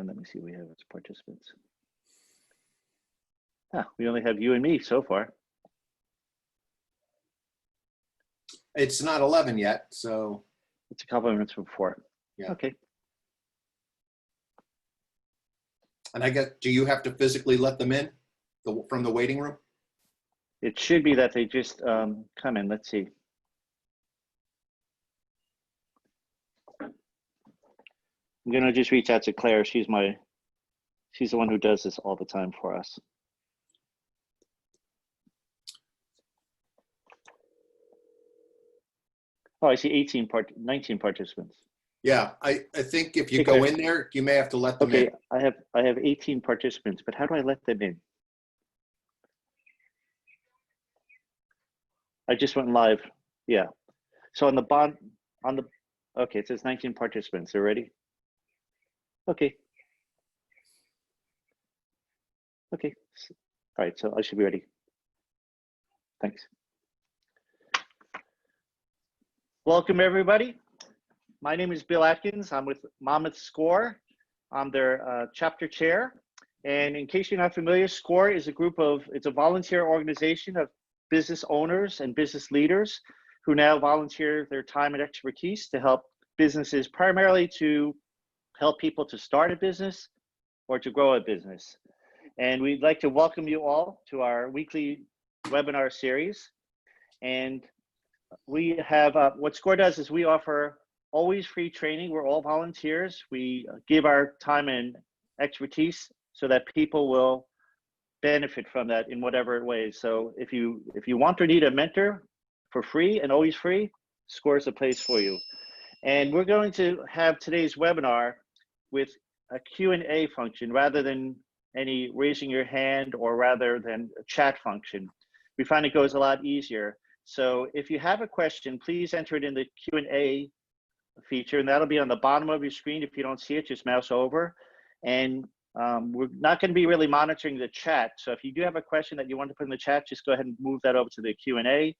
And let me see, we have as participants. We only have you and me so far. It's not 11 yet, so. It's a couple of minutes before. Yeah. Okay. And I guess, do you have to physically let them in from the waiting room? It should be that they just come in. Let's see. I'm gonna just reach out to Claire. She's the one who does this all the time for us. Oh, I see 19 participants. Yeah, I think if you go in there, you may have to let them in. Okay, I have 18 participants, but how do I let them in? I just went live. Yeah. So on the okay, it says 19 participants already. Okay. Okay. All right, so I should be ready. Thanks. Welcome, everybody. My name is Bill Atkins. I'm with Monmouth SCORE. I'm their chapter chair. And in case you're not familiar, SCORE is it's a volunteer organization of business owners and business leaders who now volunteer their time and expertise to help businesses, primarily to help people to start a business or to grow a business. And we'd like to welcome you all to our weekly webinar series. And we have, what SCORE does is we offer always free training. We're all volunteers. We give our time and expertise so that people will benefit from that in whatever ways. So if you want or need a mentor for free and always free, SCORE is the place for you. And we're going to have today's webinar with a Q&A function rather than any raising your hand or rather than a chat function. We find it goes a lot easier. So if you have a question, please enter it in the Q&A feature, and that'll be on the bottom of your screen. If you don't see it, just mouse over. And we're not going to be really monitoring the chat. So if you do have a question that you want to put in the chat, just go ahead and move that over to the Q&A.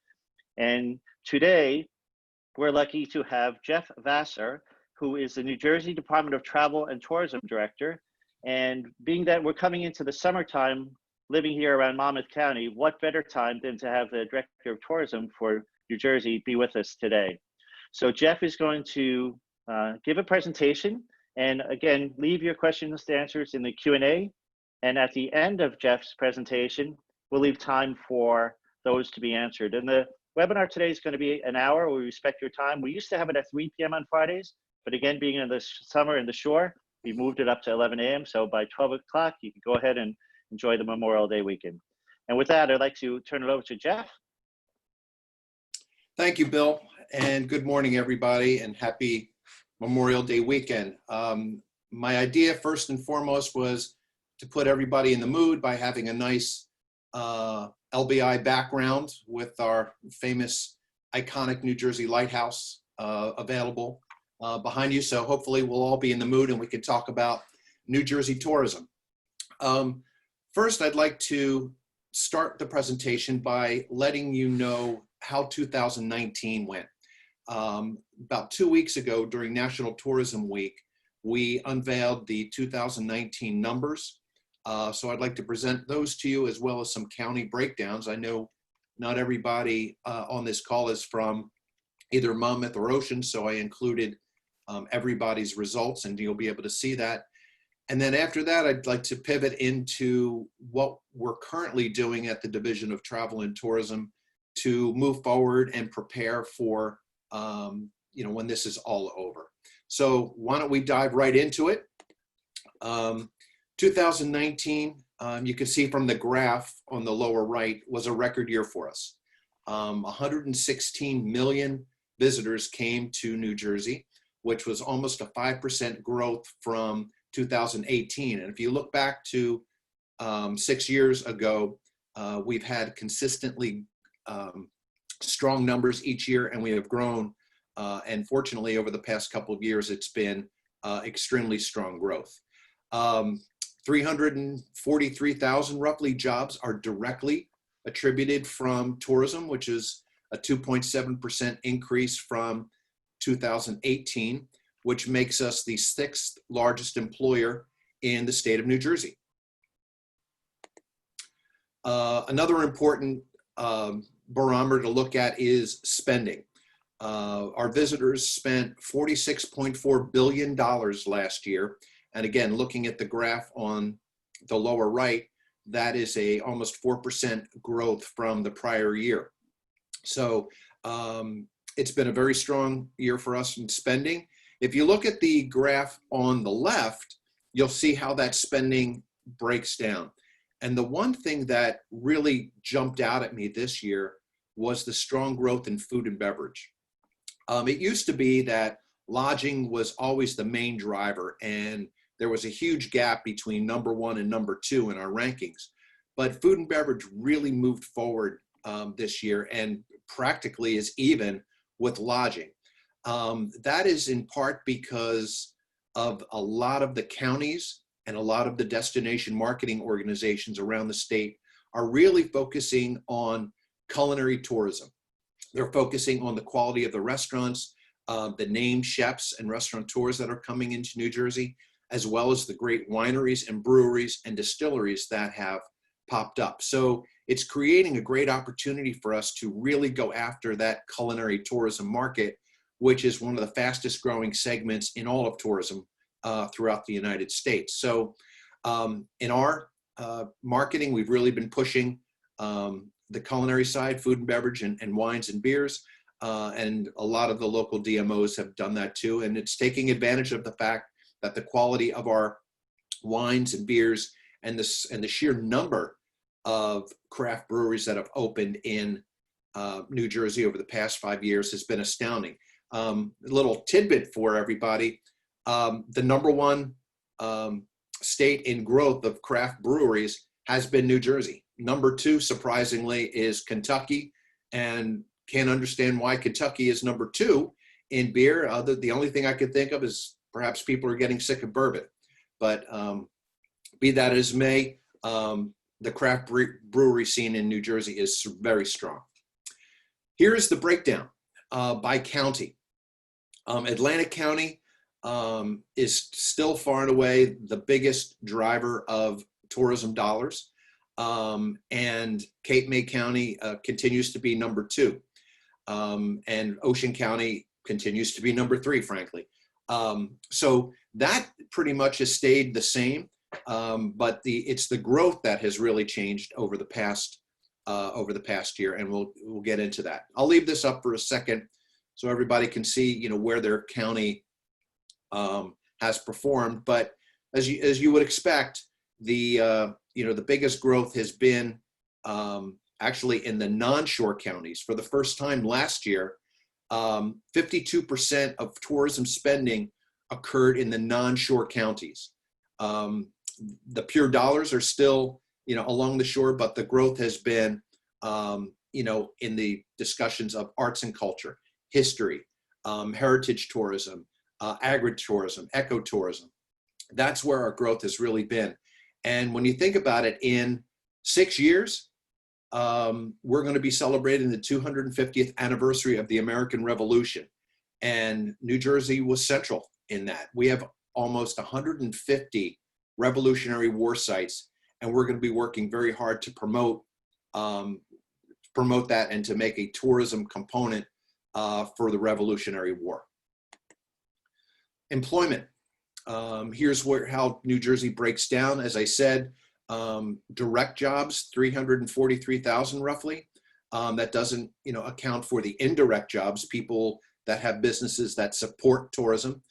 And today, we're lucky to have Jeff Vasser, who is the New Jersey Department of Travel and Tourism Director. And being that we're coming into the summertime, living here around Monmouth County, what better time than to have the Director of Tourism for New Jersey be with us today. So Jeff is going to give a presentation, and again, leave your questions and answers in the Q&A. And at the end of Jeff's presentation, we'll leave time for those to be answered. And the webinar today is going to be an hour. We respect your time. We used to have it at 3 p.m. on Fridays, but again, being in the summer in the shore, we moved it up to 11 a.m. So by 12 o'clock, you can go ahead and enjoy the Memorial Day weekend. And with that, I'd like to turn it over to Jeff. Thank you, Bill, and good morning, everybody, and happy Memorial Day weekend. My idea, first and foremost, was to put everybody in the mood by having a nice LBI background with our famous, iconic New Jersey lighthouse available behind you. So hopefully we'll all be in the mood and we can talk about New Jersey tourism. First, I'd like to start the presentation by letting you know how 2019 went. About 2 weeks ago during National Tourism Week, we unveiled the 2019 numbers. So I'd like to present those to you as well as some county breakdowns. I know not everybody on this call is from either Monmouth or Ocean, so I included everybody's results and you'll be able to see that. And then after that, I'd like to pivot into what we're currently doing at the Division of Travel and Tourism to move forward and prepare for, when this is all over. So why don't we dive right into it? 2019, you can see from the graph on the lower right, was a record year for us. 116 million visitors came to New Jersey, which was almost a 5% growth from 2018. And if you look back to 6 years ago, we've had consistently strong numbers each year, and we have grown. And fortunately, over the past couple of years, it's been extremely strong growth. 343,000 roughly jobs are directly attributed from tourism, which is a 2.7% increase from 2018, which makes us the 6th largest employer in the state of New Jersey. Another important barometer to look at is spending. Our visitors spent $46.4 billion last year. And again, looking at the graph on the lower right, that is a almost 4% growth from the prior year. So it's been a very strong year for us in spending. If you look at the graph on the left, you'll see how that spending breaks down. And the one thing that really jumped out at me this year was the strong growth in food and beverage. It used to be that lodging was always the main driver, and there was a huge gap between number 1 and number 2 in our rankings. But food and beverage really moved forward this year and practically is even with lodging. That is in part because of a lot of the counties and a lot of the destination marketing organizations around the state are really focusing on culinary tourism. They're focusing on the quality of the restaurants, the named chefs and restaurateurs that are coming into New Jersey, as well as the great wineries and breweries and distilleries that have popped up. So it's creating a great opportunity for us to really go after that culinary tourism market, which is one of the fastest growing segments in all of tourism throughout the United States. So in our marketing, we've really been pushing the culinary side, food and beverage and wines and beers. And a lot of the local DMOs have done that too. And it's taking advantage of the fact that the quality of our wines and beers and the sheer number of craft breweries that have opened in New Jersey over the past 5 years has been astounding. A little tidbit for everybody, the number 1 state in growth of craft breweries has been New Jersey. Number 2, surprisingly, is Kentucky, and can't understand why Kentucky is number 2 in beer. The only thing I could think of is perhaps people are getting sick of bourbon. But be that as may, the craft brewery scene in New Jersey is very strong. Here's the breakdown by county. Atlantic County is still far and away the biggest driver of tourism dollars. And Cape May County continues to be number 2. And Ocean County continues to be number 3, frankly. So that pretty much has stayed the same, but it's the growth that has really changed over the past year, and we'll get into that. I'll leave this up for a second so everybody can see, where their county has performed. But as you would expect, the biggest growth has been actually in the non-shore counties. For the first time last year, 52% of tourism spending occurred in the non-shore counties. The pure dollars are still, along the shore, but the growth has been, in the discussions of arts and culture, history, heritage tourism, agritourism, ecotourism. That's where our growth has really been. And when you think about it, in 6 years, we're going to be celebrating the 250th anniversary of the American Revolution. And New Jersey was central in that. We have almost 150 Revolutionary War sites, and we're going to be working very hard to promote that and to make a tourism component for the Revolutionary War. Employment. Here's how New Jersey breaks down. As I said, direct jobs, 343,000 roughly. That doesn't, account for the indirect jobs, people that have businesses that support tourism.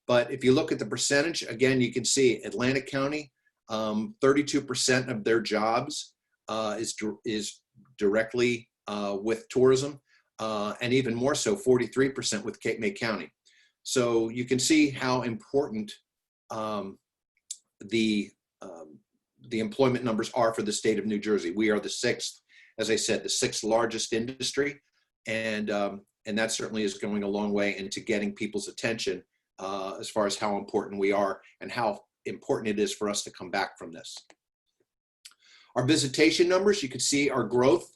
But if you look at the percentage, again, you can see Atlantic County, 32% of their jobs is directly with tourism, and even more so, 43% with Cape May County. So you can see how important the employment numbers are for the state of New Jersey. We are the 6th, as I said, the 6th largest industry, and that certainly is going a long way into getting people's attention as far as how important we are and how important it is for us to come back from this. Our visitation numbers, you can see our growth.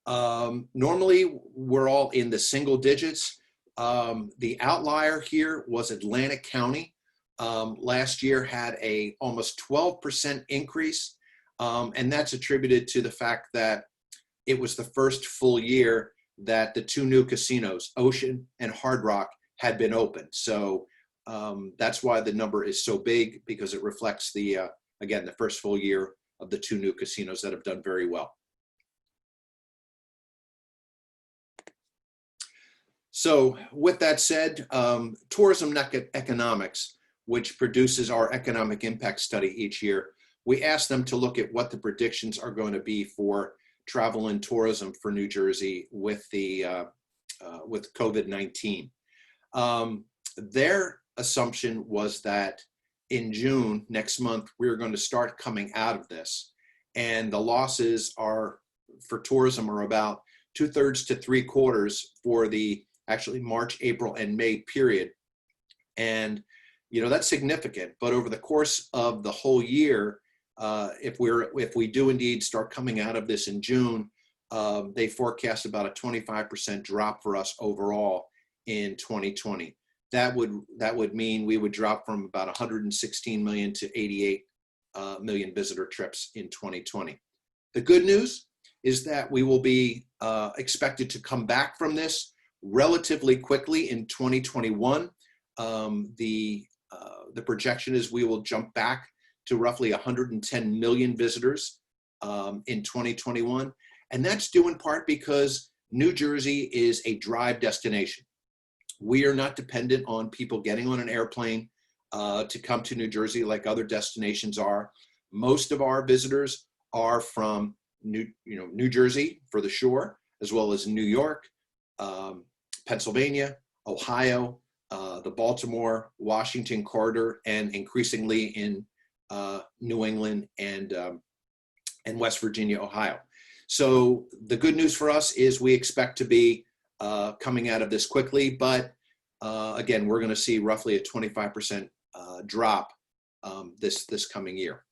Normally, we're all in the single digits. The outlier here was Atlantic County, last year had a almost 12% increase. And that's attributed to the fact that it was the first full year that the two new casinos, Ocean and Hard Rock, had been open. So that's why the number is so big, because it reflects the, again, the first full year of the two new casinos that have done very well. So with that said, tourism economics, which produces our economic impact study each year, we asked them to look at what the predictions are going to be for travel and tourism for New Jersey with the with COVID-19. Their assumption was that in June next month we're going to start coming out of this, and the losses are for tourism are about 2/3 to 3/4 for the actually March, April, and May period. And you know, that's significant. But over the course of the whole year, if we do indeed start coming out of this in June, they forecast about a 25% drop for us overall in 2020. That would mean we would drop from about 116 million to 88 million visitor trips in 2020. The good news is that we will be expected to come back from this relatively quickly in 2021. The projection is we will jump back to roughly 110 million visitors in 2021. And that's due in part because New Jersey is a drive destination. We are not dependent on people getting on an airplane to come to New Jersey like other destinations are. Most of our visitors are from New Jersey for the shore, as well as New York, Pennsylvania, Ohio, the Baltimore, Washington corridor, and increasingly in New England and West Virginia, Ohio. So the good news for us is we expect to be coming out of this quickly, but again, we're going to see roughly a 25% drop this coming year.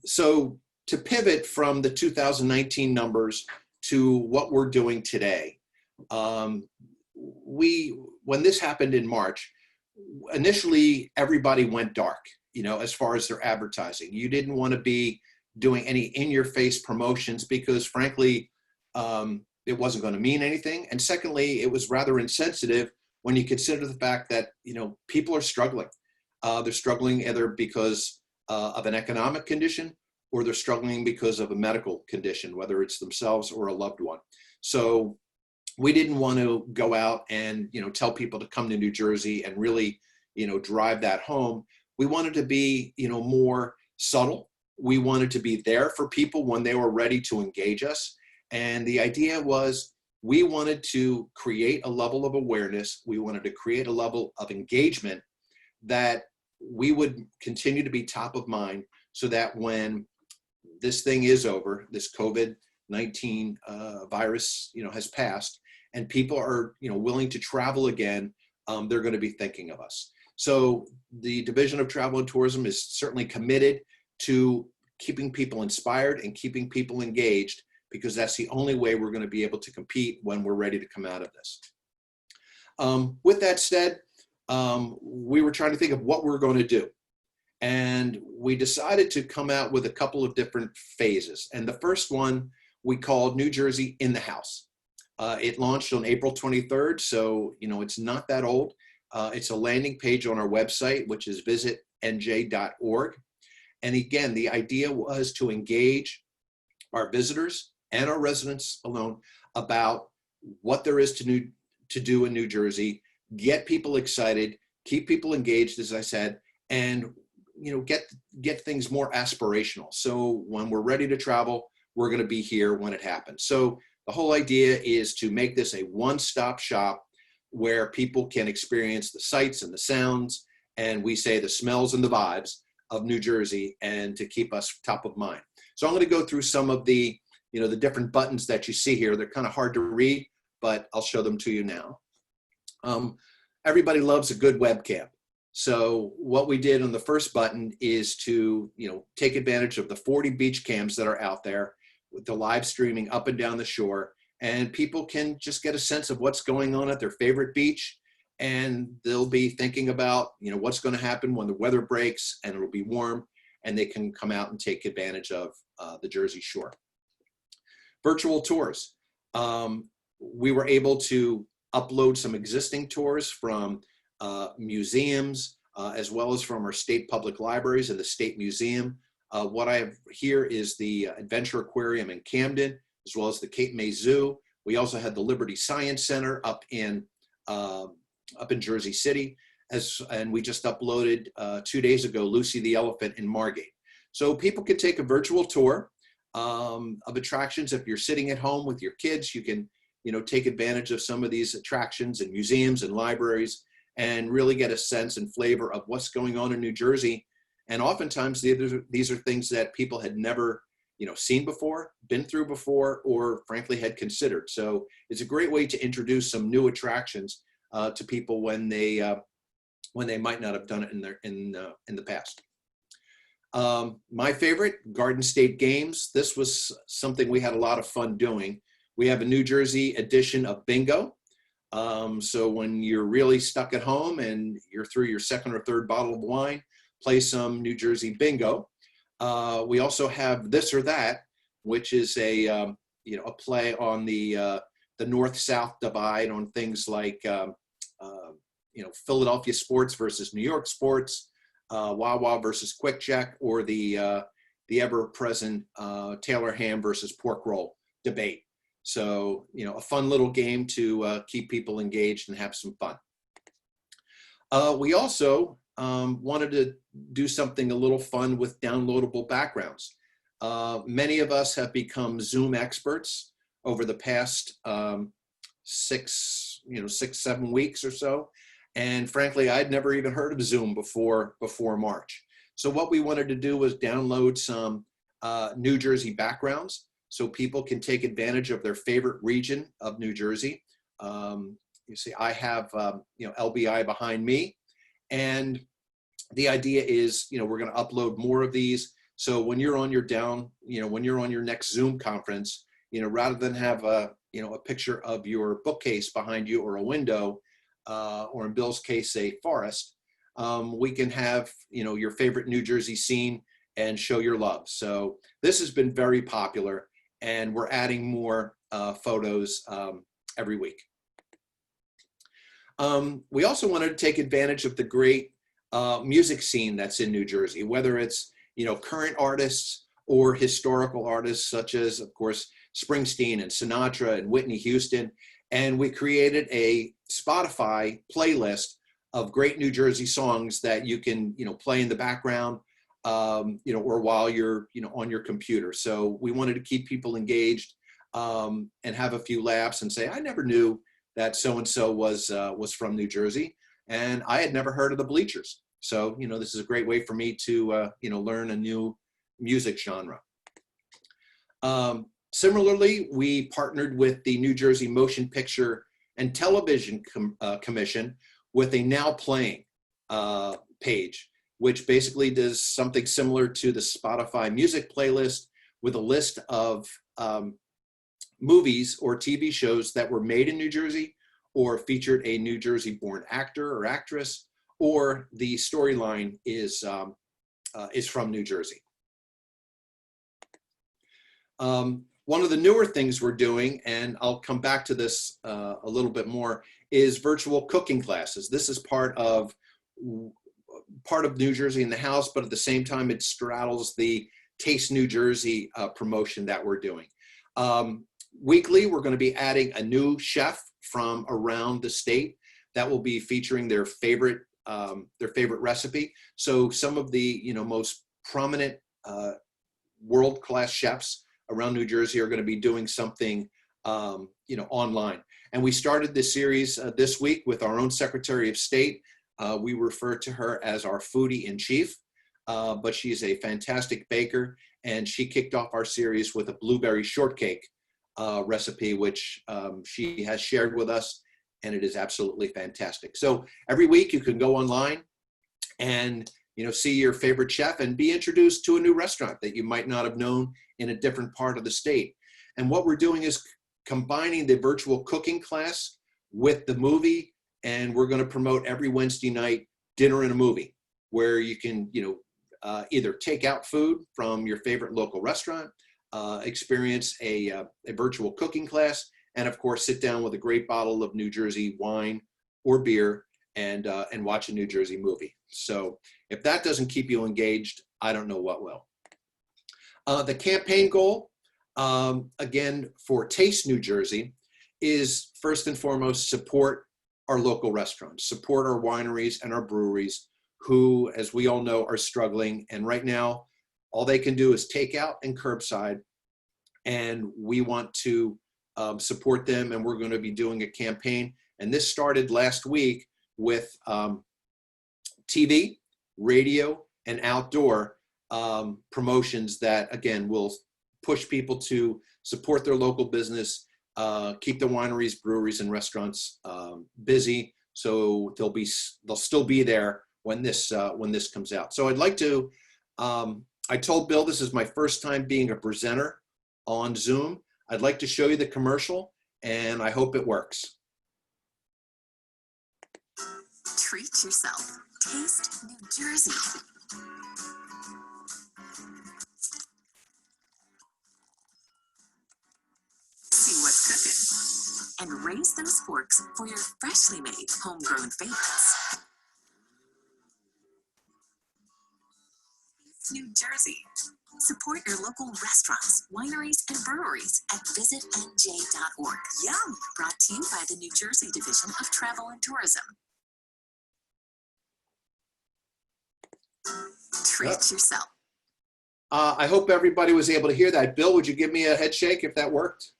So to pivot from the 2019 numbers to what we're doing today, when this happened in March, initially everybody went dark, you know, as far as their advertising. You didn't want to be doing any in-your-face promotions because, frankly, it wasn't going to mean anything. And secondly, it was rather insensitive when you consider the fact that, you know, people are struggling. They're struggling either because of an economic condition, or they're struggling because of a medical condition, whether it's themselves or a loved one. So we didn't want to go out and, you know, tell people to come to New Jersey and really, you know, drive that home. We wanted to be, you know, more subtle. We wanted to be there for people when they were ready to engage us. And the idea was we wanted to create a level of awareness. We wanted to create a level of engagement that we would continue to be top of mind, so that when this thing is over, this COVID-19 virus, you know, has passed, and people are, you know, willing to travel again, they're going to be thinking of us. So the Division of Travel and Tourism is certainly committed to keeping people inspired and keeping people engaged, because that's the only way we're going to be able to compete when we're ready to come out of this. With that said, we were trying to think of what we're going to do. And we decided to come out with a couple of different phases. And the first one we called New Jersey in the House. It launched on April 23rd, so, you know, it's not that old. It's a landing page on our website, which is visitnj.org. And again, the idea was to engage our visitors and our residents alone about what there is to do in New Jersey, get people excited, keep people engaged, as I said, and, you know, get things more aspirational. So when we're ready to travel, we're going to be here when it happens. So the whole idea is to make this a one-stop shop where people can experience the sights and the sounds, and we say the smells and the vibes of New Jersey, and to keep us top of mind. So I'm going to go through some of the, you know, the different buttons that you see here. They're kind of hard to read, but I'll show them to you now. Everybody loves a good webcam. So what we did on the first button is to, you know, take advantage of the 40 beach cams that are out there with the live streaming up and down the shore, and people can just get a sense of what's going on at their favorite beach and they'll be thinking about, what's going to happen when the weather breaks and it'll be warm, and they can come out and take advantage of the Jersey Shore. Virtual tours. We were able to upload some existing tours from museums, as well as from our state public libraries and the State Museum. What I have here is the Adventure Aquarium in Camden, as well as the Cape May Zoo. We also had the Liberty Science Center up in Jersey City, and we just uploaded 2 days ago Lucy the Elephant in Margate. So people can take a virtual tour of attractions. If you're sitting at home with your kids, you can take advantage of some of these attractions and museums and libraries and really get a sense and flavor of what's going on in New Jersey. And oftentimes these are things that people had never seen before, been through before, or frankly had considered. So it's a great way to introduce some new attractions to people when they might not have done it in the past. My favorite, Garden State Games. This was something we had a lot of fun doing. We have a New Jersey edition of bingo. So when you're really stuck at home and you're through your second or third bottle of wine, play some New Jersey bingo. We also have This or That, which is a play on the north-south divide on things like Philadelphia sports versus New York sports, Wawa versus Quick Check, or the ever-present Taylor ham versus pork roll debate. So, a fun little game to keep people engaged and have some fun. We also wanted to do something a little fun with downloadable backgrounds. Many of us have become Zoom experts over the past 6-7 weeks or so. And frankly, I'd never even heard of Zoom before March. So what we wanted to do was download some New Jersey backgrounds so people can take advantage of their favorite region of New Jersey. You see, I have LBI behind me, and the idea is we're going to upload more of these. So when you're on your when you're on your next Zoom conference, rather than have a picture of your bookcase behind you or a window, or in Bill's case, a forest, we can have your favorite New Jersey scene and show your love. So this has been very popular, and we're adding more photos every week. We also wanted to take advantage of the great music scene that's in New Jersey, whether it's current artists or historical artists such as, of course, Springsteen and Sinatra and Whitney Houston. And we created a Spotify playlist of great New Jersey songs that you can play in the background, or while you're on your computer. So we wanted to keep people engaged and have a few laughs and say, I never knew that so-and-so was from New Jersey, and I had never heard of the Bleachers. So, this is a great way for me to, learn a new music genre. Similarly, we partnered with the New Jersey Motion Picture and Television Commission with a Now Playing page, which basically does something similar to the Spotify music playlist with a list of movies or TV shows that were made in New Jersey or featured a New Jersey-born actor or actress, or the storyline is from New Jersey. One of the newer things we're doing, and I'll come back to this a little bit more, is virtual cooking classes. This is part of New Jersey in the House, but at the same time, it straddles the Taste New Jersey promotion that we're doing. Weekly, we're going to be adding a new chef from around the state that will be featuring their favorite recipe. So some of the most prominent world-class chefs around New Jersey are going to be doing something online. And we started this series this week with our own Secretary of State. We refer to her as our foodie in chief, but she's a fantastic baker, and she kicked off our series with a blueberry shortcake recipe, which she has shared with us, and it is absolutely fantastic. So every week you can go online and see your favorite chef and be introduced to a new restaurant that you might not have known in a different part of the state. And what we're doing is combining the virtual cooking class with the movie and we're going to promote every Wednesday night dinner and a movie, where you can, either take out food from your favorite local restaurant, experience a virtual cooking class, and of course, sit down with a great bottle of New Jersey wine or beer and watch a New Jersey movie. So if that doesn't keep you engaged, I don't know what will. The campaign goal, again, for Taste New Jersey, is first and foremost support our local restaurants, support our wineries and our breweries, who, as we all know, are struggling. And right now, all they can do is takeout and curbside. And we want to support them, and we're going to be doing a campaign. And this started last week with TV, radio, and outdoor promotions that, again, will push people to support their local business, keep the wineries, breweries, and restaurants busy, so they'll still be there when this comes out. So I'd like to. I told Bill this is my first time being a presenter on Zoom. I'd like to show you the commercial, and I hope it works. Treat yourself. Taste New Jersey. See what's cooking. And raise those forks for your freshly made homegrown favorites. New Jersey. Support your local restaurants, wineries, and breweries at visitnj.org. Yum! Brought to you by the New Jersey Division of Travel and Tourism. Treat yourself. I hope everybody was able to hear that. Bill, would you give me a head shake if that worked?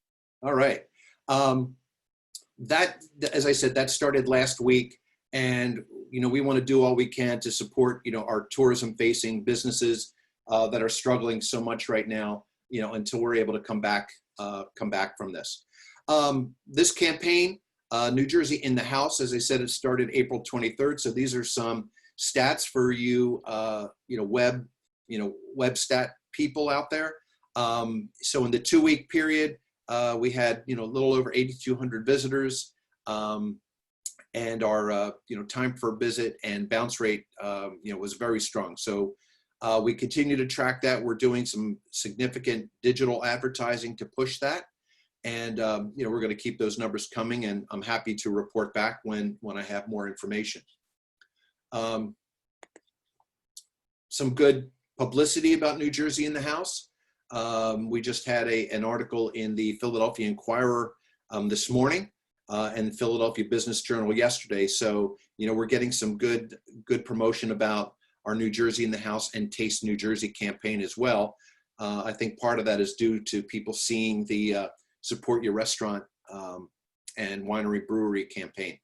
All right. That, as I said, that started last week, and we want to do all we can to support our tourism-facing businesses that are struggling so much right now, until we're able to come back from this. This campaign, New Jersey in the House, as I said, it started April 23rd. So these are some stats for you, web stat people out there. So in the 2-week period, we had a little over 8,200 visitors, and our time per visit and bounce rate was very strong. So we continue to track that. We're doing some significant digital advertising to push that, and we're going to keep those numbers coming. And I'm happy to report back when I have more information. Some good publicity about New Jersey in the House. We just had an article in the Philadelphia Inquirer this morning, and Philadelphia Business Journal yesterday. So we're getting some good promotion about our New Jersey in the House and Taste New Jersey campaign as well. I think part of that is due to people seeing the Support Your Restaurant and Winery Brewery campaign.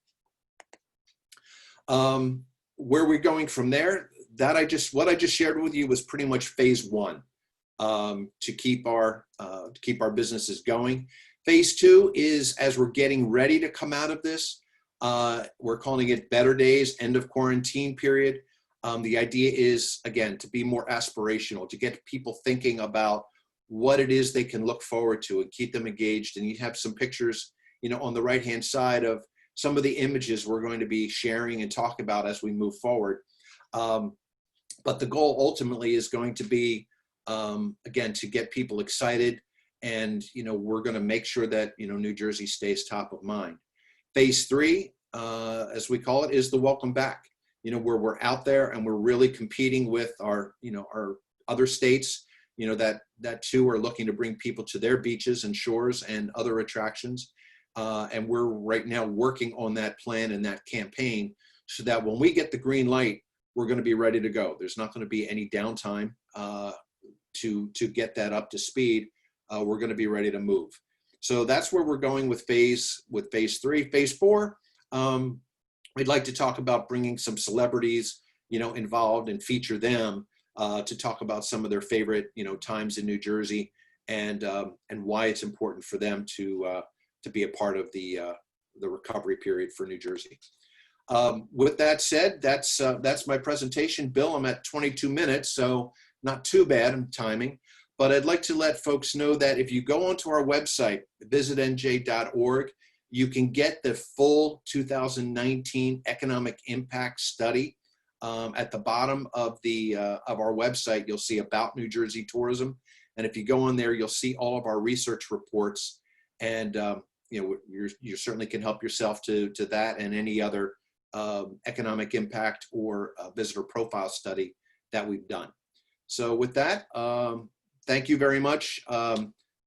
Where we're going from there, what I just shared with you was pretty much phase 1, to keep our businesses going. Phase 2 is, as we're getting ready to come out of this, we're calling it Better Days, end of quarantine period. The idea is, again, to be more aspirational, to get people thinking about what it is they can look forward to and keep them engaged. And you have some pictures, on the right-hand side of some of the images we're going to be sharing and talk about as we move forward. But the goal ultimately is going to be, again, to get people excited. And, we're going to make sure that, New Jersey stays top of mind. Phase 3, as we call it, is the welcome back, where we're out there and we're really competing with our other states, that too are looking to bring people to their beaches and shores and other attractions. And we're right now working on that plan and that campaign so that when we get the green light, we're going to be ready to go. There's not going to be any downtime to get that up to speed. We're going to be ready to move. So that's where we're going with phase 3. Phase 4, we'd like to talk about bringing some celebrities, involved and feature them to talk about some of their favorite, times in New Jersey and why it's important for them to be a part of the recovery period for New Jersey. With that said, that's my presentation. Bill, I'm at 22 minutes, so not too bad in timing. But I'd like to let folks know that if you go onto our website, visitnj.org, You can get the full 2019 economic impact study at the bottom of our website. You'll see about New Jersey tourism, and if you go on there, you'll see all of our research reports, and you certainly can help yourself to that and any other economic impact or visitor profile study that we've done. So with that, thank you very much.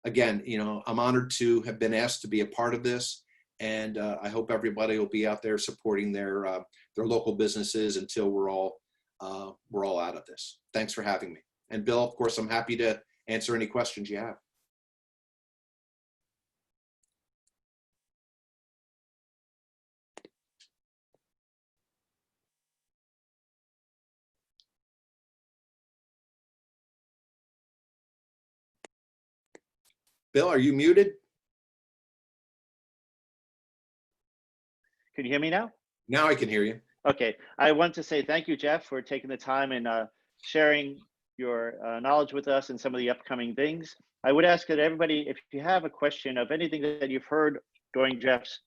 Again, I'm honored to have been asked to be a part of this, and I hope everybody will be out there supporting their local businesses until we're all out of this. Thanks for having me. And Bill, of course, I'm happy to answer any questions you have. Bill, are you muted? Can you hear me now? Now I can hear you. Okay, I want to say thank you, Jeff, for taking the time and sharing your knowledge with us and some of the upcoming things. I would ask that everybody, if you have a question of anything that you've heard during Jeff's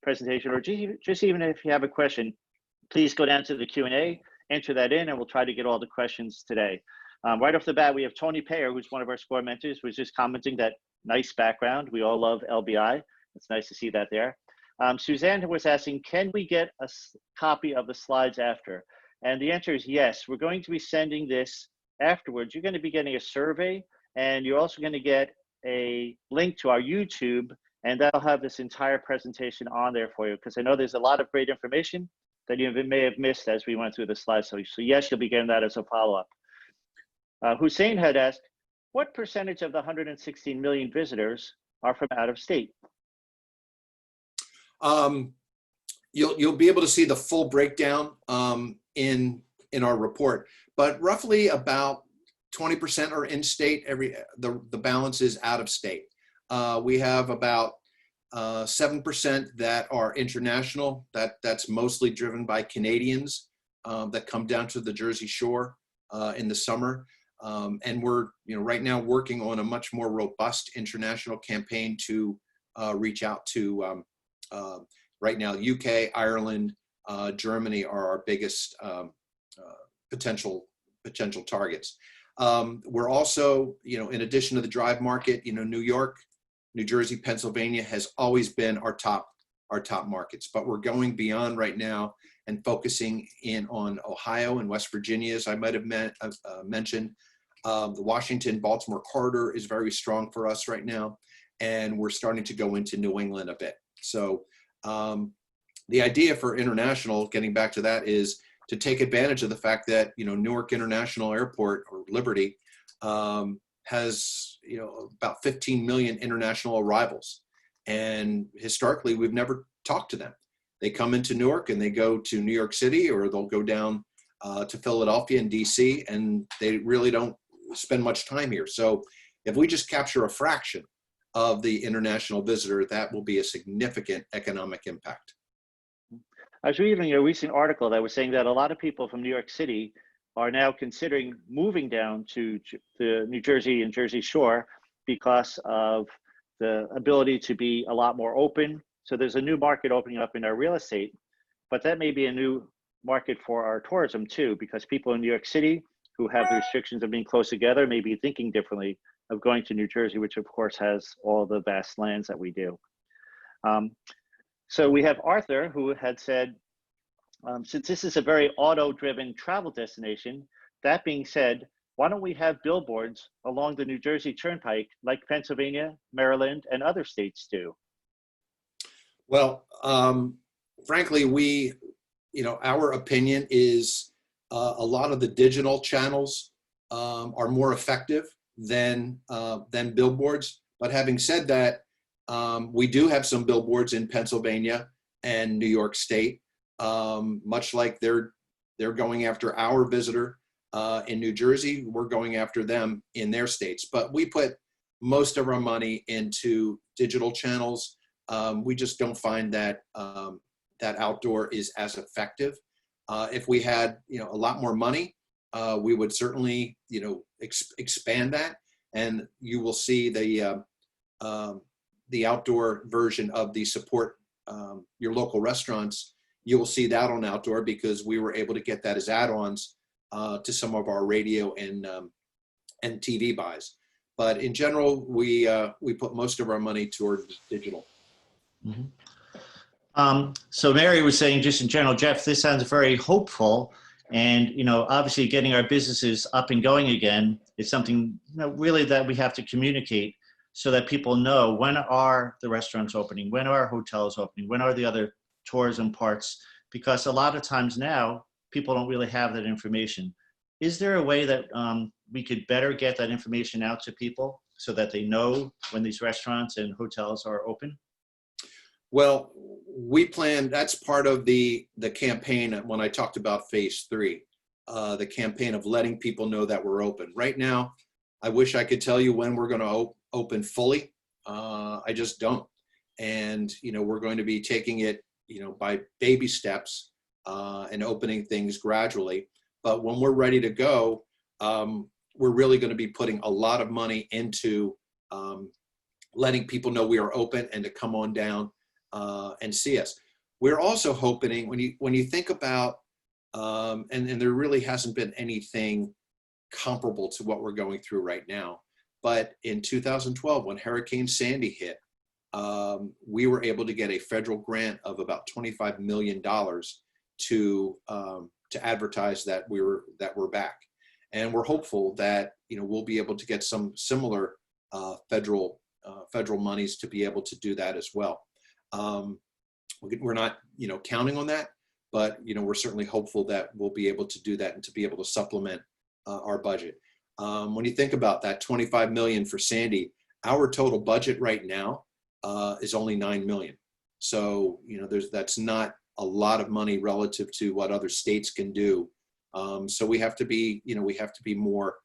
presentation, or just even if you have a question, please go down to the Q&A, enter that in, and we'll try to get all the questions today. Right off the bat, we have Tony Payer, who's one of our SCORE mentors, was just commenting that nice background. We all love LBI. It's nice to see that there. Suzanne was asking, can we get a copy of the slides after? And the answer is yes. We're going to be sending this afterwards. You're going to be getting a survey, and you're also going to get a link to our YouTube, and that'll have this entire presentation on there for you, because I know there's a lot of great information that you may have missed as we went through the slides. So yes, you'll be getting that as a follow-up. Hussein had asked, what percentage of the 116 million visitors are from out of state? You'll be able to see the full breakdown in our report, but roughly about 20% are in state. The balance is out of state. We have about 7% that are international. That's mostly driven by Canadians that come down to the Jersey Shore in the summer. And we're right now working on a much more robust international campaign to reach out to right now UK, Ireland, Germany are our biggest potential targets. We're also, in addition to the drive market, New York, New Jersey, Pennsylvania has always been our top markets, but we're going beyond right now and focusing in on Ohio and West Virginia, as I might have mentioned. The Washington, Baltimore corridor is very strong for us right now, and we're starting to go into New England a bit. So the idea for international, getting back to that, is to take advantage of the fact that Newark International Airport, or Liberty, has about 15 million international arrivals, and historically we've never talked to them. They come into Newark and they go to New York City, or they'll go down to Philadelphia and DC, and they really don't spend much time here. So if we just capture a fraction of the international visitor, that will be a significant economic impact. I was reading a recent article that was saying that a lot of people from New York City are now considering moving down to the New Jersey and Jersey Shore because of the ability to be a lot more open. So there's a new market opening up in our real estate, but that may be a new market for our tourism too, because people in New York City who have the restrictions of being close together may be thinking differently of going to New Jersey, which of course has all the vast lands that we do. So we have Arthur, who had said, since this is a very auto-driven travel destination, that being said, why don't we have billboards along the New Jersey Turnpike like Pennsylvania, Maryland, and other states do? Well, frankly, our opinion is a lot of the digital channels are more effective than billboards. But having said that, we do have some billboards in Pennsylvania and New York State, much like they're going after our visitor in New Jersey. We're going after them in their states. But we put most of our money into digital channels. We just don't find that that outdoor is as effective. If we had a lot more money, we would certainly expand that, and you will see the outdoor version of the support your local restaurants, you will see that on outdoor because we were able to get that as add-ons to some of our radio and TV buys. But in general, we put most of our money towards digital. Mhm. So Mary was saying, just in general, Jeff, this sounds very hopeful. And, obviously getting our businesses up and going again is something, really that we have to communicate so that people know when are the restaurants opening, when are hotels opening, when are the other tourism parts, because a lot of times now people don't really have that information. Is there a way that we could better get that information out to people so that they know when these restaurants and hotels are open? Well, we plan, that's part of the campaign when I talked about phase 3, the campaign of letting people know that we're open. Right now, I wish I could tell you when we're going to open fully. I just don't. And, we're going to be taking it, by baby steps and opening things gradually. But when we're ready to go, we're really going to be putting a lot of money into letting people know we are open and to come on down and see us. We're also hoping when you think about, and there really hasn't been anything comparable to what we're going through right now, but in 2012, when Hurricane Sandy hit, we were able to get a federal grant of about $25 million to advertise that we're back, and we're hopeful that we'll be able to get some similar federal monies to be able to do that as well. We're not, counting on that, but, we're certainly hopeful that we'll be able to do that and to be able to supplement our budget. When you think about that $25 million for Sandy, our total budget right now is only $9 million. So, that's not a lot of money relative to what other states can do. So we have to be, more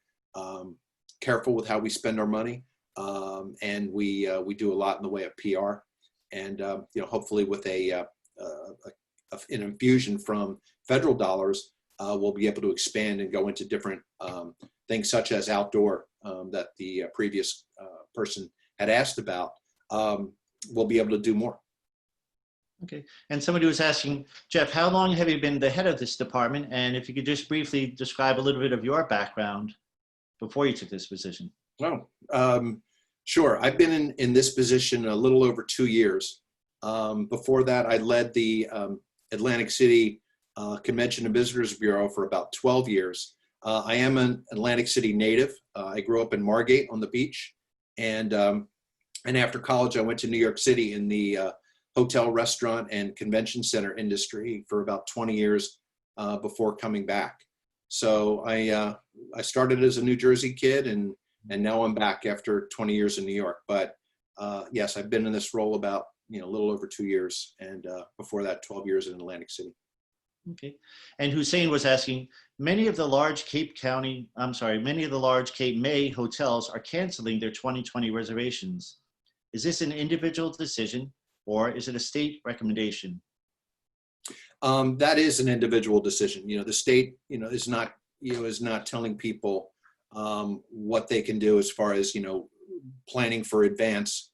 careful with how we spend our money. And we do a lot in the way of PR. And hopefully with an infusion from federal dollars, we'll be able to expand and go into different things such as outdoor that the previous person had asked about. We'll be able to do more. Okay. And somebody was asking, Jeff, how long have you been the head of this department? And if you could just briefly describe a little bit of your background before you took this position. Oh, sure. I've been in this position a little over 2 years. Before that, I led the Atlantic City Convention and Visitors Bureau for about 12 years. I am an Atlantic City native. I grew up in Margate on the beach. And after college, I went to New York City in the hotel, restaurant, and convention center industry for about 20 years before coming back. So I started as a New Jersey kid, and now I'm back after 20 years in New York. But yes, I've been in this role about a little over 2 years, and before that, 12 years in Atlantic City. Okay. And Hussein was asking, many of the large Cape May hotels are canceling their 2020 reservations. Is this an individual decision, or is it a state recommendation? That is an individual decision. The state, is not telling people what they can do as far as, planning for advance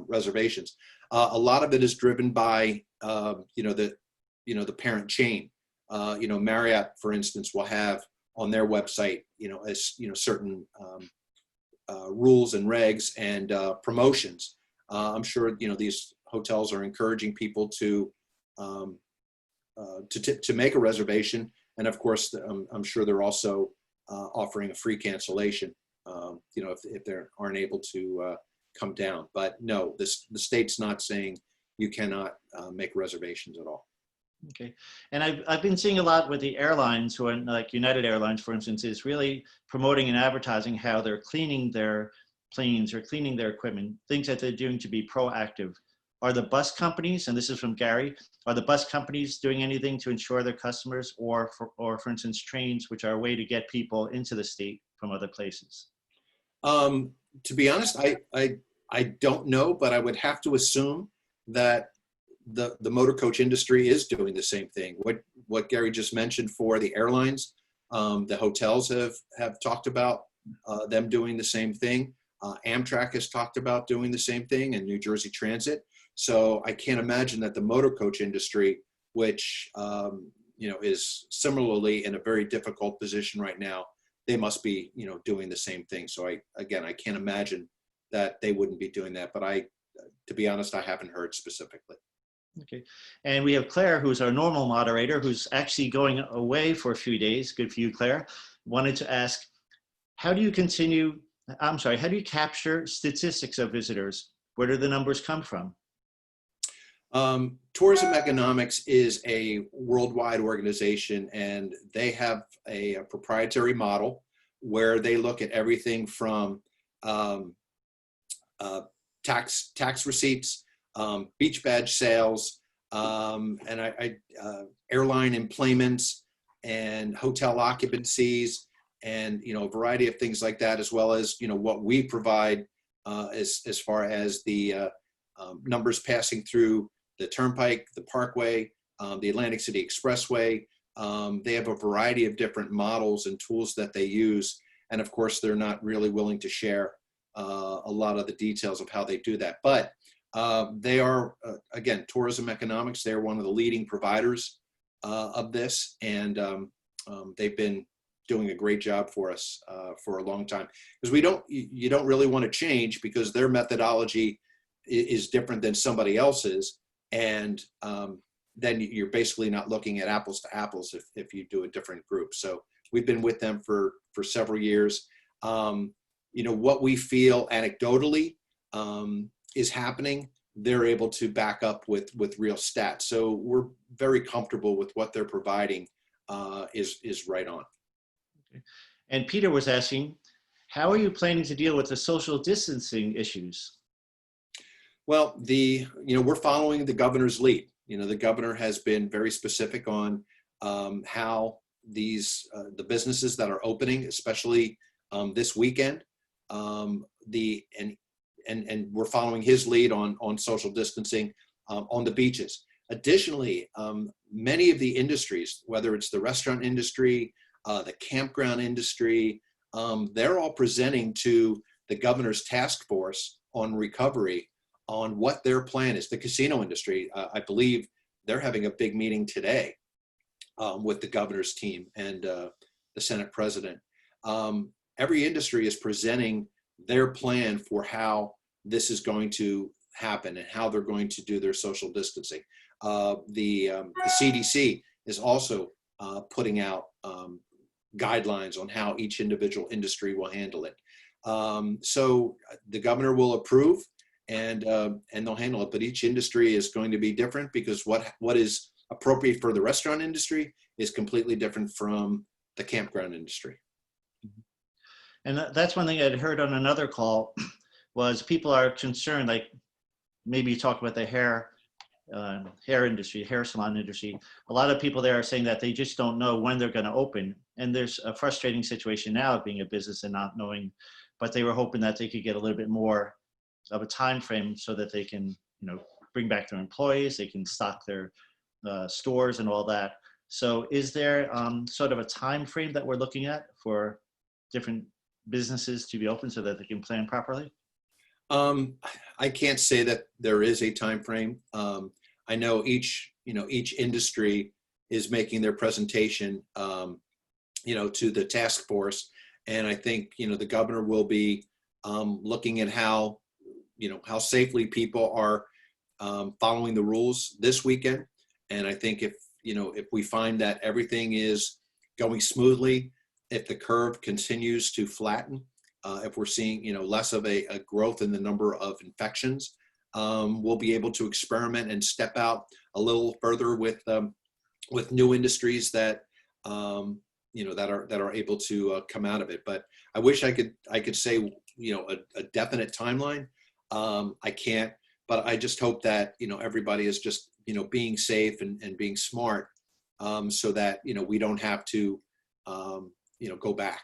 reservations. A lot of it is driven by, the parent chain. Marriott, for instance, will have on their website, certain rules and regs and promotions. I'm sure, these hotels are encouraging people to make a reservation. And of course, I'm sure they're also offering a free cancellation, if they aren't able to come down. But no, the state's not saying you cannot make reservations at all. Okay. And I've been seeing a lot with the airlines who are like United Airlines, for instance, is really promoting and advertising how they're cleaning their planes or cleaning their equipment, things that they're doing to be proactive. Are the bus companies, and this is from Gary, are the bus companies doing anything to ensure their customers, or for instance, trains, which are a way to get people into the state from other places? To be honest, I don't know, but I would have to assume that the motor coach industry is doing the same thing. What Gary just mentioned for the airlines, the hotels have talked about them doing the same thing. Amtrak has talked about doing the same thing, and New Jersey Transit. So I can't imagine that the motor coach industry, which is similarly in a very difficult position right now, they must be doing the same thing. So I can't imagine that they wouldn't be doing that. But to be honest, I haven't heard specifically. Okay. And we have Claire, who's our normal moderator, who's actually going away for a few days. Good for you, Claire. Wanted to ask, how do you capture statistics of visitors? Where do the numbers come from? Tourism Economics is a worldwide organization, and they have a proprietary model where they look at everything from tax receipts, beach badge sales, airline employments, and hotel occupancies, and a variety of things like that, as well as what we provide as far as the numbers passing through the Turnpike, the Parkway, the Atlantic City Expressway. They have a variety of different models and tools that they use, and of course they're not really willing to share a lot of the details of how they do that. But they are, again, Tourism Economics. They're one of the leading providers of this, and they've been doing a great job for us for a long time. Because you don't really want to change, because their methodology is different than somebody else's, and then you're basically not looking at apples to apples if you do a different group. So we've been with them for several years. What we feel anecdotally is happening, they're able to back up with real stats. So we're very comfortable with what they're providing is right on. Okay. And Peter was asking, how are you planning to deal with the social distancing issues? Well, we're following the governor's lead. The governor has been very specific on how the businesses that are opening, especially this weekend, and we're following his lead on social distancing on the beaches. Additionally, many of the industries, whether it's the restaurant industry, the campground industry, they're all presenting to the governor's task force on recovery on what their plan is. The casino industry, I believe they're having a big meeting today with the governor's team and the Senate president. Every industry is presenting their plan for how this is going to happen and how they're going to do their social distancing. The CDC is also putting out guidelines on how each individual industry will handle it. So the governor will approve, and they'll handle it. But each industry is going to be different, because what is appropriate for the restaurant industry is completely different from the campground industry. And that's one thing I'd heard on another call, was people are concerned, like maybe you talk about the hair industry, hair salon industry. A lot of people there are saying that they just don't know when they're going to open. And there's a frustrating situation now of being a business and not knowing, but they were hoping that they could get a little bit more of a time frame so that they can, bring back their employees, they can stock their stores and all that. So is there sort of a time frame that we're looking at for different businesses to be open so that they can plan properly? I can't say that there is a time frame. I know each industry is making their presentation, to the task force, and I think the governor will be looking at how safely people are following the rules this weekend. And I think if we find that everything is going smoothly, if the curve continues to flatten, if we're seeing less of a growth in the number of infections, we'll be able to experiment and step out a little further with new industries that that are able to come out of it. But I wish I could say a definite timeline. I can't, but I just hope that everybody is just being safe and being smart, so that we don't have to go back.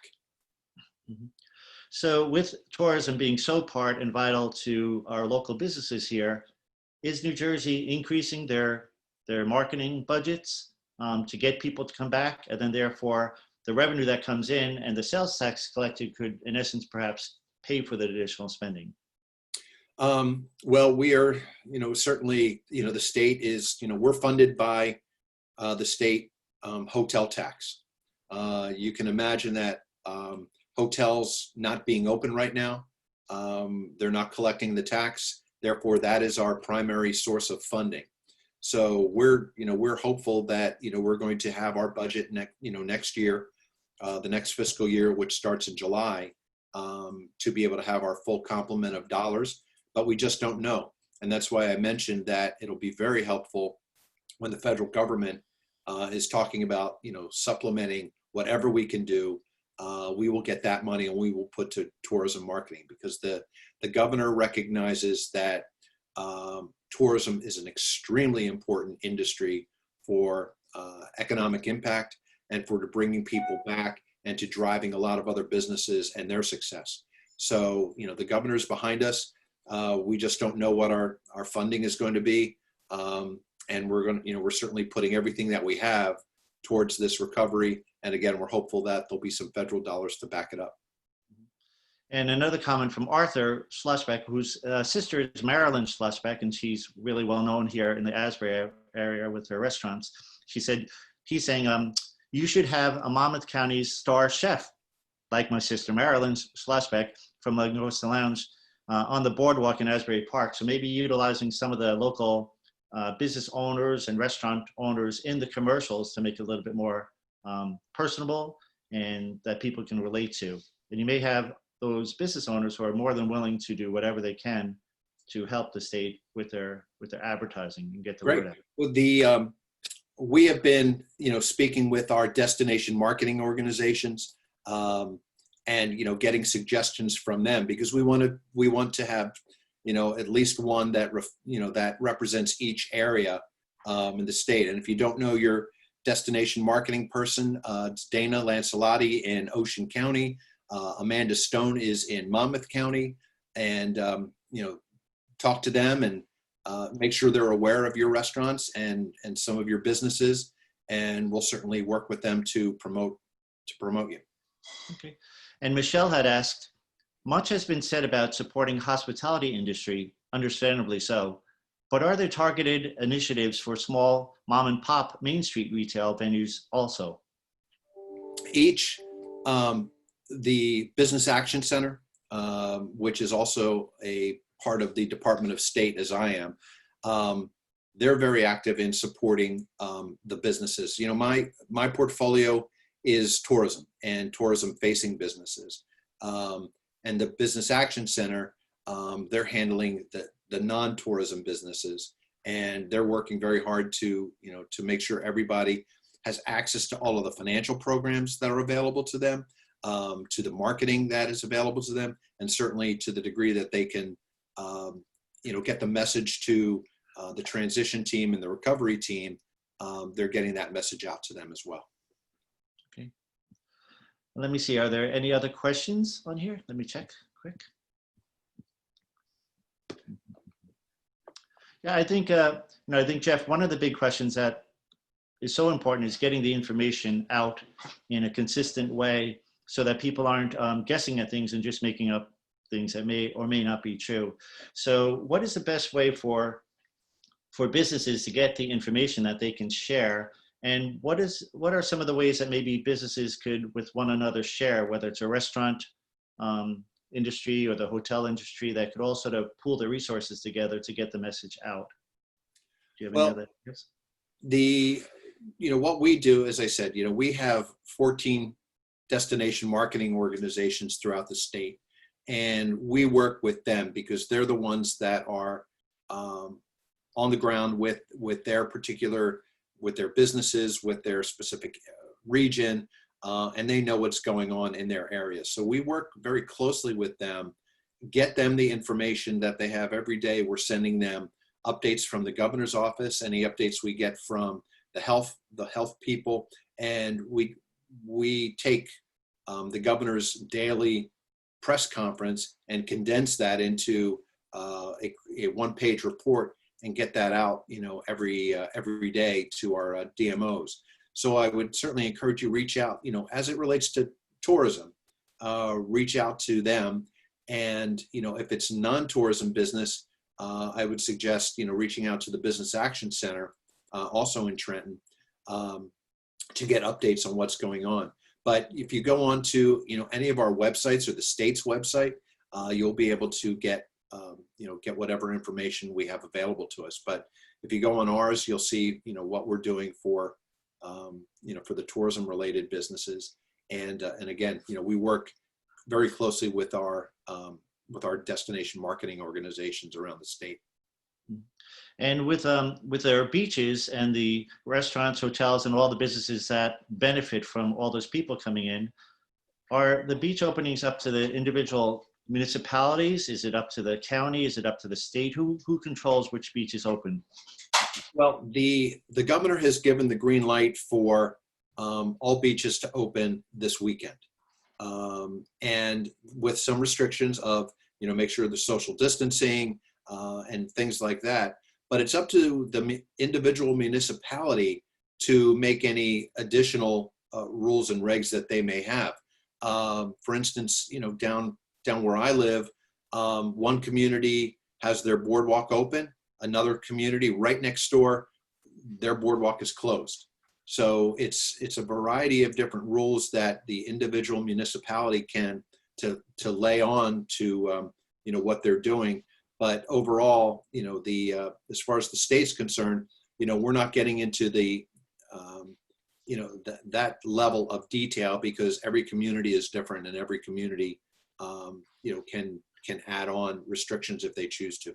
Mm-hmm. So with tourism being so part and vital to our local businesses here, is New Jersey increasing their marketing budgets to get people to come back? And then therefore the revenue that comes in and the sales tax collected could, in essence, perhaps pay for the additional spending? Well, we are, certainly, the state is, we're funded by the state hotel tax. You can imagine that hotels not being open right now, they're not collecting the tax. Therefore, that is our primary source of funding. So we're hopeful that, we're going to have our budget next year, the next fiscal year, which starts in July, to be able to have our full complement of dollars, but we just don't know. And that's why I mentioned that it'll be very helpful when the federal government is talking about, supplementing whatever we can do. We will get that money and we will put to tourism marketing, because the governor recognizes that tourism is an extremely important industry for economic impact and for bringing people back and to driving a lot of other businesses and their success. So, the governor's behind us. We just don't know what our funding is going to be. And we're certainly putting everything that we have towards this recovery. And again, we're hopeful that there'll be some federal dollars to back it up. And another comment from Arthur Schlossbeck, whose sister is Marilyn Schlossbeck, and she's really well known here in the Asbury area with her restaurants. She said, he's saying, you should have a Monmouth County's star chef, like my sister Marilyn Schlossbeck from Magnolia Lounge, on the boardwalk in Asbury Park. So maybe utilizing some of the local business owners and restaurant owners in the commercials to make it a little bit more personable and that people can relate to. And you may have those business owners who are more than willing to do whatever they can to help the state with their advertising and get the word out. Well, we have been, speaking with our destination marketing organizations, and getting suggestions from them, because we want to have, at least one that that represents each area in the state. And if you don't know your destination marketing person, it's Dana Lancelotti in Ocean County. Amanda Stone is in Monmouth County, and talk to them and make sure they're aware of your restaurants and some of your businesses, and we'll certainly work with them to promote you. Okay. And Michelle had asked, much has been said about supporting hospitality industry, understandably so, but are there targeted initiatives for small mom and pop Main Street retail venues also? Each, the Business Action Center, which is also a part of the Department of State, as I am, they're very active in supporting the businesses. My portfolio is tourism and tourism-facing businesses, and the Business Action Center, they're handling the non-tourism businesses, and they're working very hard to make sure everybody has access to all of the financial programs that are available to them, to the marketing that is available to them, and certainly to the degree that they can, get the message to the transition team and the recovery team. They're getting that message out to them as well. Okay. Let me see. Are there any other questions on here? Let me check quick. Yeah, I think Jeff, one of the big questions that is so important is getting the information out in a consistent way so that people aren't guessing at things and just making up things that may or may not be true. So what is the best way for businesses to get the information that they can share? And what are some of the ways that maybe businesses could with one another share, whether it's a restaurant industry or the hotel industry, that could all sort of pool their resources together to get the message out? Do you have any other tips? What we do, as I said, we have 14 destination marketing organizations throughout the state, and we work with them because they're the ones that are on the ground with their particular, with their businesses, with their specific region, and they know what's going on in their area. So we work very closely with them, get them the information that they have every day. We're sending them updates from the governor's office, any updates we get from the health people, and we take the governor's daily press conference and condense that into a one-page report and get that out, every day to our DMOs. So I would certainly encourage you reach out, as it relates to tourism, reach out to them And, if it's non-tourism business, I would suggest, reaching out to the Business Action Center, also in Trenton, to get updates on what's going on. But if you go on to, any of our websites or the state's website, you'll be able to get whatever information we have available to us. But if you go on ours, you'll see, what we're doing for, for the tourism related businesses. And again, we work very closely with our destination marketing organizations around the state. And with their beaches and the restaurants, hotels, and all the businesses that benefit from all those people coming in, are the beach openings up to the individual municipalities? Is it up to the county? Is it up to the state? Who controls which beaches open? Well, the governor has given the green light for all beaches to open this weekend, and with some restrictions of make sure there's social distancing and things like that. But it's up to the individual municipality to make any additional rules and regs that they may have. For instance, down where I live, one community has their boardwalk open. Another community right next door, their boardwalk is closed. So it's a variety of different rules that the individual municipality can to lay on to what they're doing. But overall, as far as the state's concerned, we're not getting into the that level of detail, because every community is different, and every community can add on restrictions if they choose to.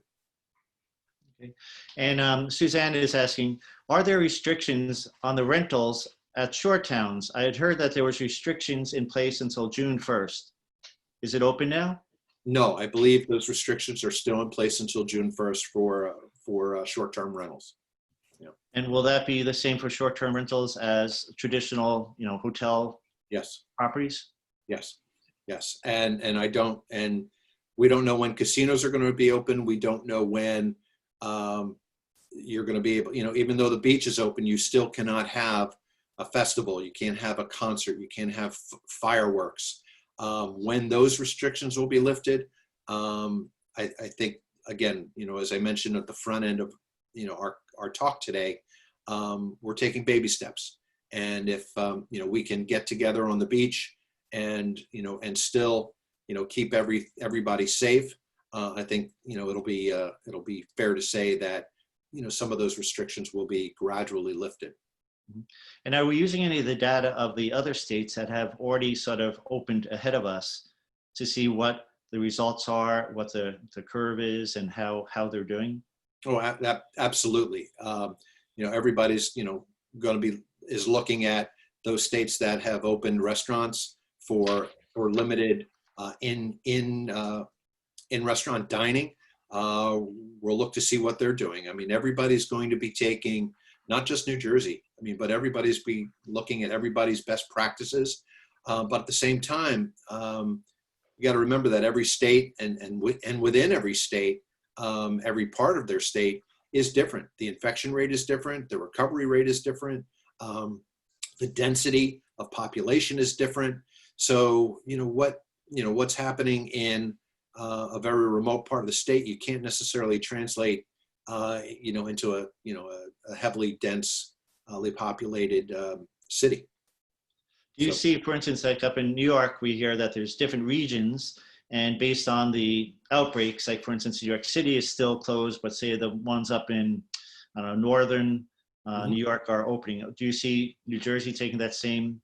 Okay. And Suzanne is asking, are there restrictions on the rentals at shore towns? I had heard that there was restrictions in place until June 1st. Is it open now? No, I believe those restrictions are still in place until June 1st for short-term rentals. Yeah. And will that be the same for short-term rentals as traditional, hotel Yes. properties? Yes. And we don't know when casinos are going to be open. We don't know when you're going to be able, even though the beach is open, you still cannot have a festival. You can't have a concert. You can't have fireworks. When those restrictions will be lifted, I think, again, as I mentioned at the front end of, our talk today, we're taking baby steps. And if, we can get together on the beach and, and still, keep everybody safe, I think, it'll be fair to say that, some of those restrictions will be gradually lifted. And are we using any of the data of the other states that have already sort of opened ahead of us to see what the results are, what the curve is, and how they're doing? Oh, absolutely. Everybody's, going to is looking at those states that have opened restaurants for limited in restaurant dining. We'll look to see what they're doing. I mean, everybody's going to be taking, not just New Jersey, but everybody's be looking at everybody's best practices. But at the same time, you got to remember that every state and within every state, every part of their state is different. The infection rate is different. The recovery rate is different. The density of population is different. So, what's happening in a very remote part of the state, you can't necessarily translate, into a heavily densely populated city. Do you see, for instance, like up in New York, we hear that there's different regions, and based on the outbreaks, like for instance, New York City is still closed, but say the ones up in, northern New York are opening. Do you see New Jersey taking that same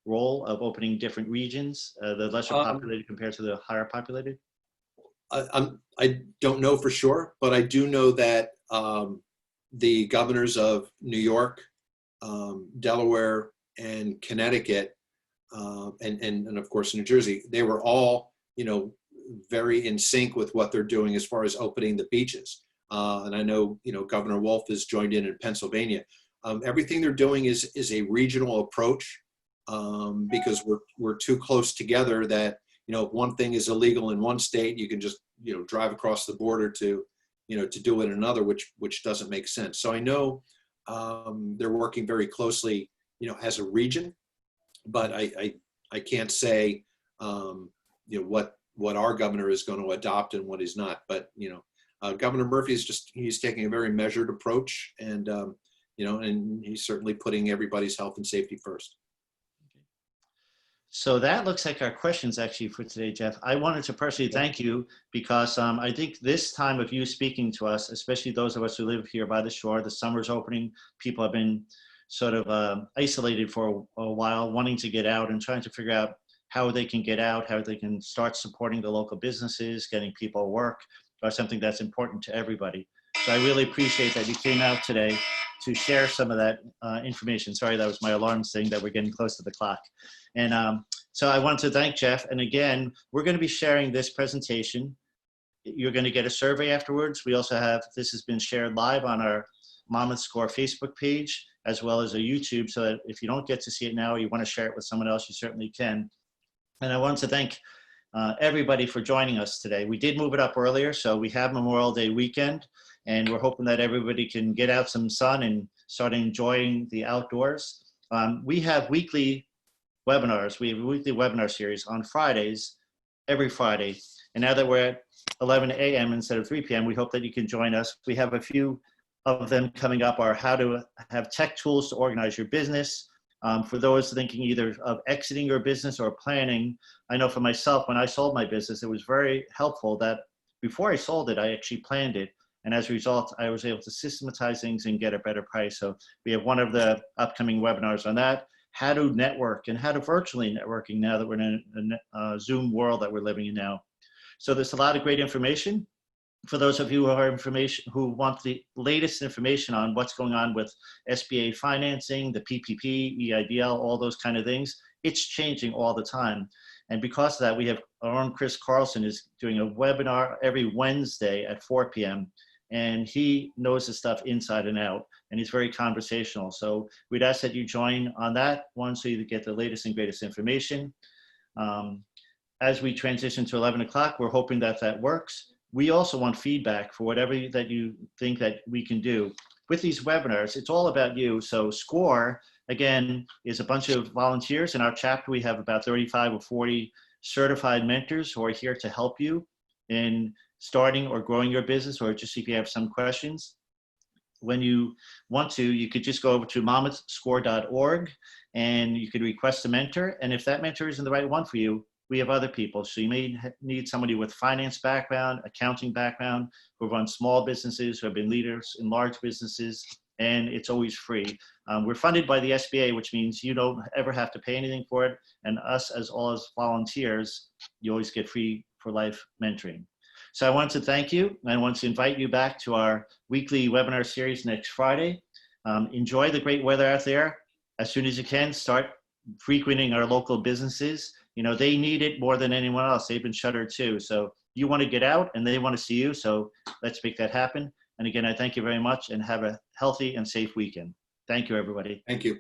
role of opening different regions, the lesser populated compared to the higher populated? I don't know for sure, but I do know that the governors of New York, Delaware, and Connecticut, and of course New Jersey, they were all, very in sync with what they're doing as far as opening the beaches. And I know, Governor Wolf has joined in Pennsylvania. Everything they're doing is a regional approach, because we're too close together that, if one thing is illegal in one state, you can just, drive across the border to do it in another, which doesn't make sense. So I know they're working very closely, as a region, but I can't say, what what our governor is going to adopt and what he's not. But, Governor Murphy he's taking a very measured approach, and, and he's certainly putting everybody's health and safety first. So that looks like our questions actually for today, Jeff. I wanted to personally thank you because I think this time of you speaking to us, especially those of us who live here by the shore, the summer's opening, people have been sort of isolated for a while, wanting to get out and trying to figure out how they can get out, how they can start supporting the local businesses, getting people work, or something that's important to everybody. So I really appreciate that you came out today to share some of that information. Sorry, that was my alarm saying that we're getting close to the clock. And so I want to thank Jeff. And again, we're going to be sharing this presentation. You're going to get a survey afterwards. We also have, this has been shared live on our Monmouth Score Facebook page, as well as a YouTube, so that if you don't get to see it now or you want to share it with someone else, you certainly can. And I want to thank everybody for joining us today. We did move it up earlier, so we have Memorial Day weekend, and we're hoping that everybody can get out some sun and start enjoying the outdoors. We have weekly webinars. We have a weekly webinar series on Fridays, every Friday. And now that we're at 11 a.m. instead of 3 p.m., we hope that you can join us. We have a few of them coming up are how to have tech tools to organize your business. For those thinking either of exiting your business or planning, I know for myself, when I sold my business, it was very helpful that before I sold it, I actually planned it. And as a result, I was able to systematize things and get a better price. So we have one of the upcoming webinars on that, how to network and how to virtually networking now that we're in a Zoom world that we're living in now. So there's a lot of great information. For those of you who want the latest information on what's going on with SBA financing, the PPP, EIDL, all those kind of things, it's changing all the time. And because of that, we have our own Chris Carlson is doing a webinar every Wednesday at 4 p.m. And he knows the stuff inside and out, and he's very conversational. So we'd ask that you join on that one so you get the latest and greatest information. As we transition to 11 o'clock, we're hoping that that works. We also want feedback for whatever that you think that we can do. With these webinars, it's all about you. So SCORE, again, is a bunch of volunteers. In our chapter, we have about 35 or 40 certified mentors who are here to help you in starting or growing your business, or just if you have some questions. When you want to, you could just go over to monmouthscore.org and you could request a mentor. And if that mentor isn't the right one for you, we have other people. So you may need somebody with finance background, accounting background, who run small businesses, who have been leaders in large businesses, and it's always free. We're funded by the SBA, which means you don't ever have to pay anything for it. And us as volunteers, you always get free for life mentoring. So I want to thank you. And I want to invite you back to our weekly webinar series next Friday. Enjoy the great weather out there. As soon as you can, start frequenting our local businesses. You know, they need it more than anyone else. They've been shuttered too. So you want to get out and they want to see you. So let's make that happen. And again, I thank you very much and have a healthy and safe weekend. Thank you, everybody. Thank you.